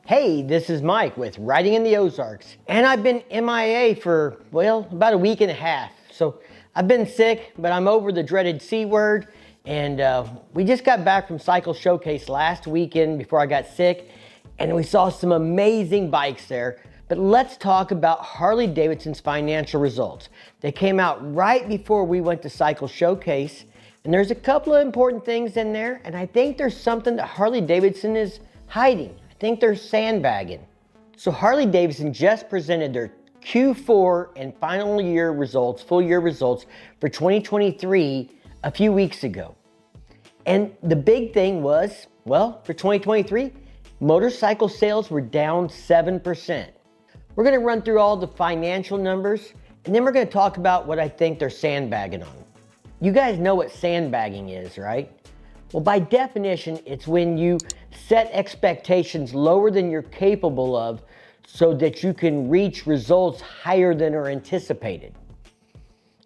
Hey, this is Mike with Riding in the Ozarks, and I've been MIA for, well, about a week and a half. So I've been sick, but I'm over the dreaded C word, and we just got back from Cycle Showcase last weekend before I got sick, and we saw some amazing bikes there. But let's talk about Harley Davidson's financial results. They came out right before we went to Cycle Showcase, and there's a couple of important things in there, and I think there's something that Harley Davidson is hiding. I think they're sandbagging. So Harley Davidson just presented their Q4 and final year results, full year results for 2023 a few weeks ago. And the big thing was, well, for 2023, motorcycle sales were down 7%. We're gonna run through all the financial numbers, and then we're gonna talk about what I think they're sandbagging on. You guys know what sandbagging is, right? Well, by definition, it's when you set expectations lower than you're capable of so that you can reach results higher than are anticipated.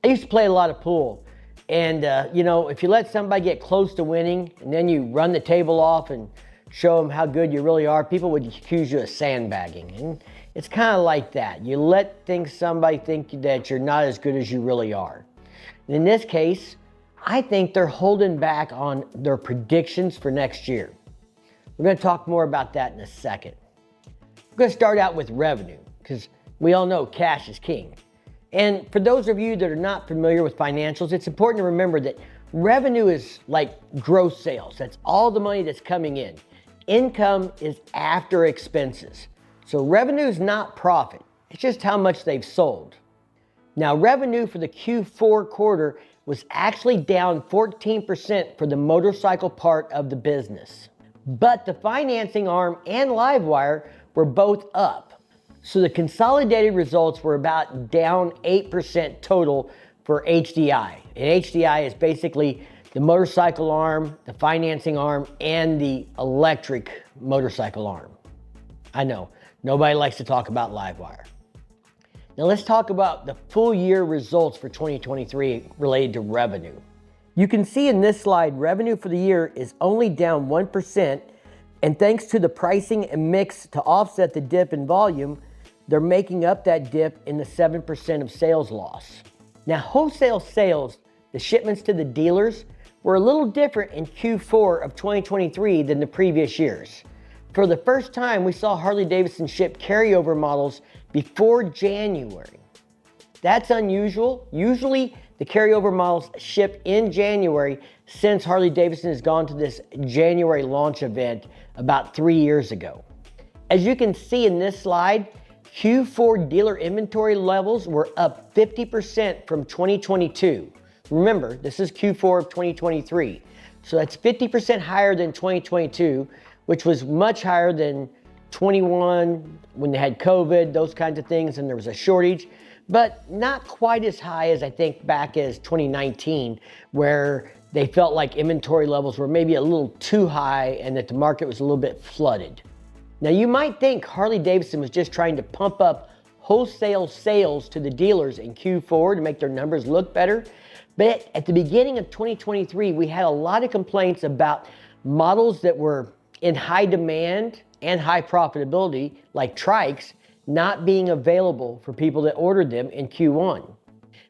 I used to play a lot of pool, and if you let somebody get close to winning and then you run the table off and show them how good you really are, people would accuse you of sandbagging. And it's kind of like that. You let somebody think that you're not as good as you really are. And in this case, I think they're holding back on their predictions for next year. We're going to talk more about that in a second. We're going to start out with revenue, because we all know cash is king. And for those of you that are not familiar with financials, it's important to remember that revenue is like gross sales. That's all the money that's coming in. Income is after expenses. So revenue is not profit. It's just how much they've sold. Now, revenue for the Q4 quarter was actually down 14% for the motorcycle part of the business. But the financing arm and LiveWire were both up. So the consolidated results were about down 8% total for HDI. And HDI is basically the motorcycle arm, the financing arm, and the electric motorcycle arm. I know, nobody likes to talk about LiveWire. Now let's talk about the full year results for 2023 related to revenue. You can see in this slide, revenue for the year is only down 1%, and thanks to the pricing and mix to offset the dip in volume, they're making up that dip in the 7% of sales loss. Now, wholesale sales, the shipments to the dealers, were a little different in Q4 of 2023 than the previous years. For the first time, we saw Harley Davidson ship carryover models before January. That's unusual. Usually the carryover models ship in January, since Harley Davidson has gone to this January launch event about 3 years ago. As you can see in this slide, Q4 dealer inventory levels were up 50% from 2022. Remember, this is Q4 of 2023. So that's 50% higher than 2022, which was much higher than 21 when they had COVID, those kinds of things, and there was a shortage, but not quite as high as I think back as 2019, where they felt like inventory levels were maybe a little too high and that the market was a little bit flooded. Now you might think Harley Davidson was just trying to pump up wholesale sales to the dealers in Q4 to make their numbers look better, but at the beginning of 2023, we had a lot of complaints about models that were in high demand and high profitability, like trikes, not being available for people that ordered them in Q1.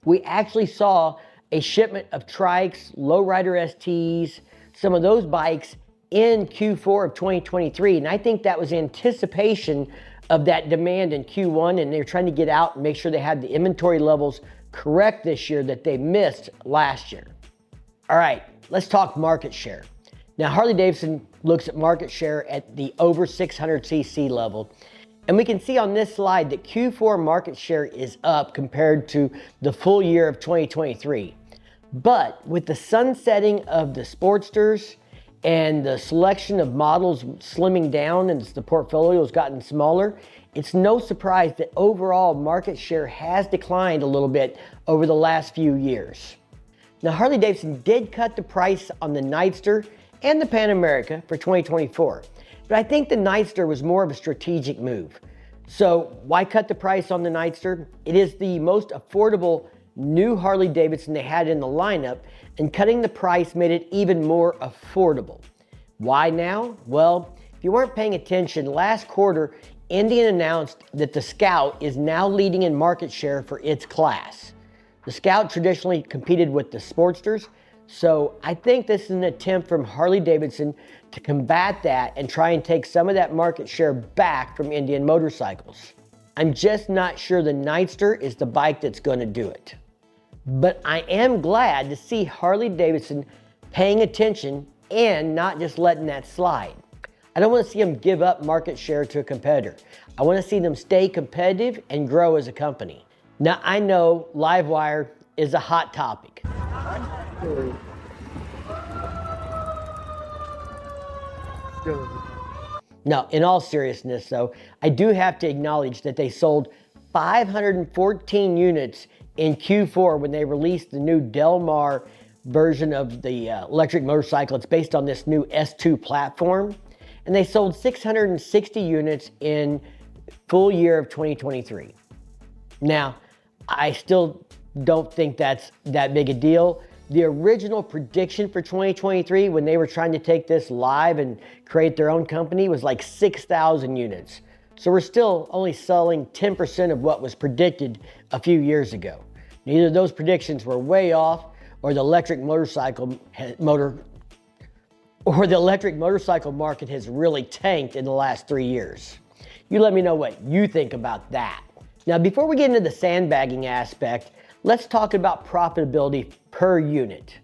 We actually saw a shipment of trikes, lowrider STs, some of those bikes in Q4 of 2023, and I think that was anticipation of that demand in Q1, and they're trying to get out and make sure they had the inventory levels correct this year that they missed last year. All right, let's talk market share. Now, Harley Davidson looks at market share at the over 600cc level. And we can see on this slide that Q4 market share is up compared to the full year of 2023. But with the sunsetting of the Sportsters and the selection of models slimming down and the portfolio has gotten smaller, it's no surprise that overall market share has declined a little bit over the last few years. Now, Harley Davidson did cut the price on the Nightster and the Pan America for 2024. But I think the Nightster was more of a strategic move. So why cut the price on the Nightster? It is the most affordable new Harley Davidson they had in the lineup, and cutting the price made it even more affordable. Why now? Well, If you weren't paying attention, last quarter, Indian announced that the Scout is now leading in market share for its class. The Scout traditionally competed with the Sportsters, so I think this is an attempt from Harley Davidson to combat that and try and take some of that market share back from Indian motorcycles. I'm just not sure the Nightster is the bike that's going to do it. But I am glad to see Harley Davidson paying attention and not just letting that slide. I don't want to see them give up market share to a competitor. I want to see them stay competitive and grow as a company. Now, I know LiveWire is a hot topic. Now, in all seriousness, though, I do have to acknowledge that they sold 514 units in Q4 when they released the new Del Mar version of the electric motorcycle. It's based on this new S2 platform. And they sold 660 units in full year of 2023. Now, I still don't think that's that big a deal. The original prediction for 2023, when they were trying to take this live and create their own company, was like 6,000 units. So we're still only selling 10% of what was predicted a few years ago. Either those predictions were way off, or the electric motorcycle market has really tanked in the last 3 years. You let me know what you think about that. Now, before we get into the sandbagging aspect, let's talk about profitability per unit.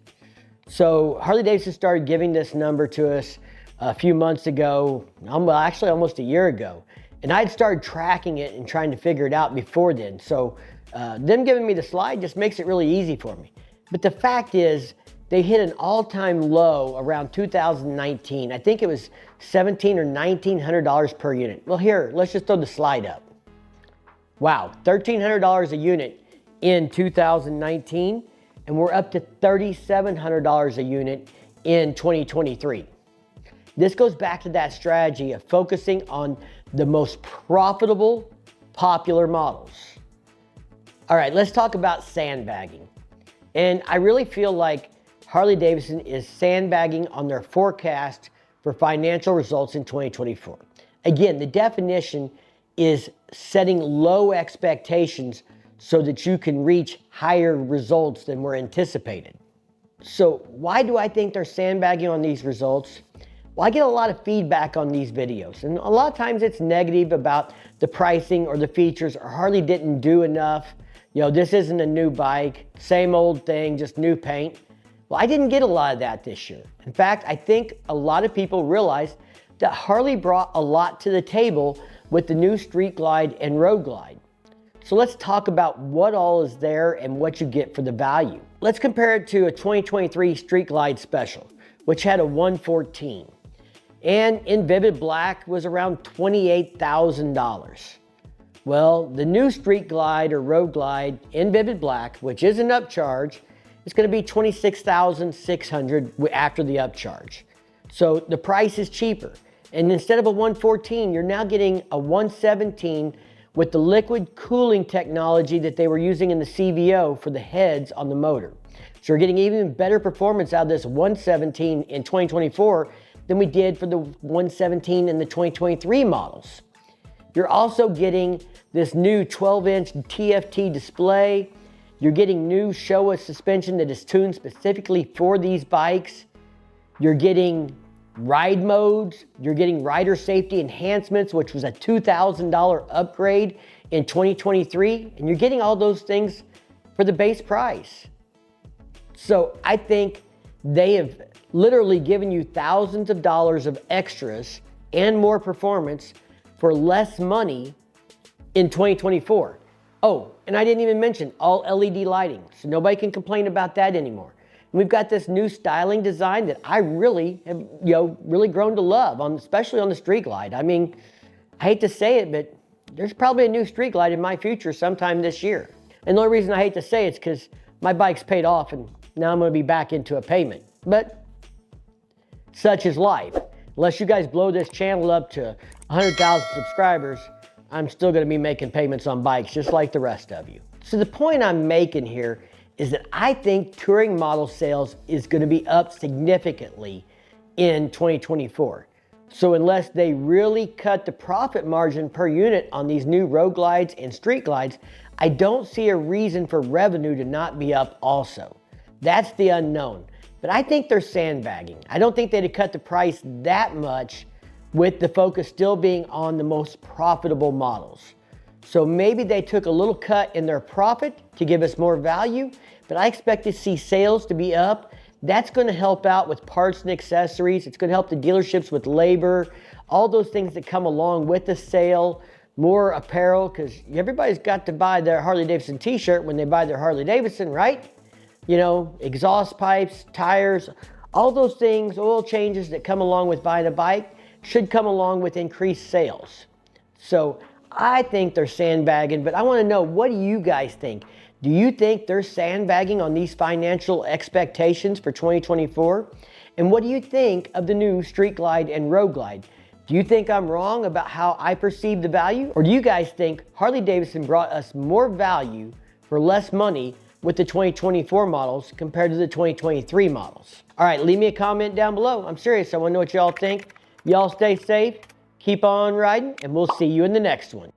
So Harley Davidson started giving this number to us a few months ago, actually almost a year ago. And I'd started tracking it and trying to figure it out before then. So them giving me the slide just makes it really easy for me. But the fact is, they hit an all-time low around 2019. I think it was $1,700 or $1,900 per unit. Well, here, let's just throw the slide up. Wow, $1,300 a unit in 2019, and we're up to $3,700 a unit in 2023. This goes back to that strategy of focusing on the most profitable, popular models. All right, let's talk about sandbagging. And I really feel like Harley Davidson is sandbagging on their forecast for financial results in 2024. Again, the definition is setting low expectations so that you can reach higher results than were anticipated. So why do I think they're sandbagging on these results? Well, I get a lot of feedback on these videos, and a lot of times it's negative about the pricing or the features, or Harley didn't do enough. You know, this isn't a new bike, same old thing, just new paint. Well, I didn't get a lot of that this year. In fact, I think a lot of people realized that Harley brought a lot to the table with the new Street Glide and Road Glide. So let's talk about what all is there and what you get for the value. Let's compare it to a 2023 Street Glide Special, which had a 114. And in Vivid Black was around $28,000. Well, the new Street Glide or Road Glide in Vivid Black, which is an upcharge, is going to be $26,600 after the upcharge. So the price is cheaper. And instead of a 114, you're now getting a 117 with the liquid cooling technology that they were using in the CVO for the heads on the motor. So you're getting even better performance out of this 117 in 2024 than we did for the 117 in the 2023 models. You're also getting this new 12-inch TFT display. You're getting new Showa suspension that is tuned specifically for these bikes. You're getting ride modes. You're getting rider safety enhancements, which was a $2,000 upgrade in 2023. And you're getting all those things for the base price. So I think they have literally given you thousands of dollars of extras and more performance for less money in 2024. Oh, and I didn't even mention all LED lighting, so nobody can complain about that anymore. And we've got this new styling design that I really have, really grown to love, especially on the Street Glide. I mean, I hate to say it, but there's probably a new Street Glide in my future sometime this year. And the only reason I hate to say it's because my bike's paid off and now I'm going to be back into a payment. But such is life. Unless you guys blow this channel up to 100,000 subscribers, I'm still going to be making payments on bikes just like the rest of you. So the point I'm making here is that I think touring model sales is going to be up significantly in 2024. So unless they really cut the profit margin per unit on these new road glides and street glides, I don't see a reason for revenue to not be up also. That's the unknown. But I think they're sandbagging. I don't think they'd have cut the price that much with the focus still being on the most profitable models. So maybe they took a little cut in their profit to give us more value, but I expect to see sales to be up. That's going to help out with parts and accessories. It's going to help the dealerships with labor, all those things that come along with the sale, more apparel, because everybody's got to buy their Harley Davidson t-shirt when they buy their Harley Davidson, right? You know, exhaust pipes, tires, all those things, oil changes that come along with buying a bike should come along with increased sales. So I think they're sandbagging, but I want to know, what do you guys think? Do you think they're sandbagging on these financial expectations for 2024? And what do you think of the new Street Glide and Road Glide? Do you think I'm wrong about how I perceive the value? Or do you guys think Harley Davidson brought us more value for less money with the 2024 models compared to the 2023 models? All right, leave me a comment down below. I'm serious. I want to know what y'all think. Y'all stay safe, keep on riding, and we'll see you in the next one.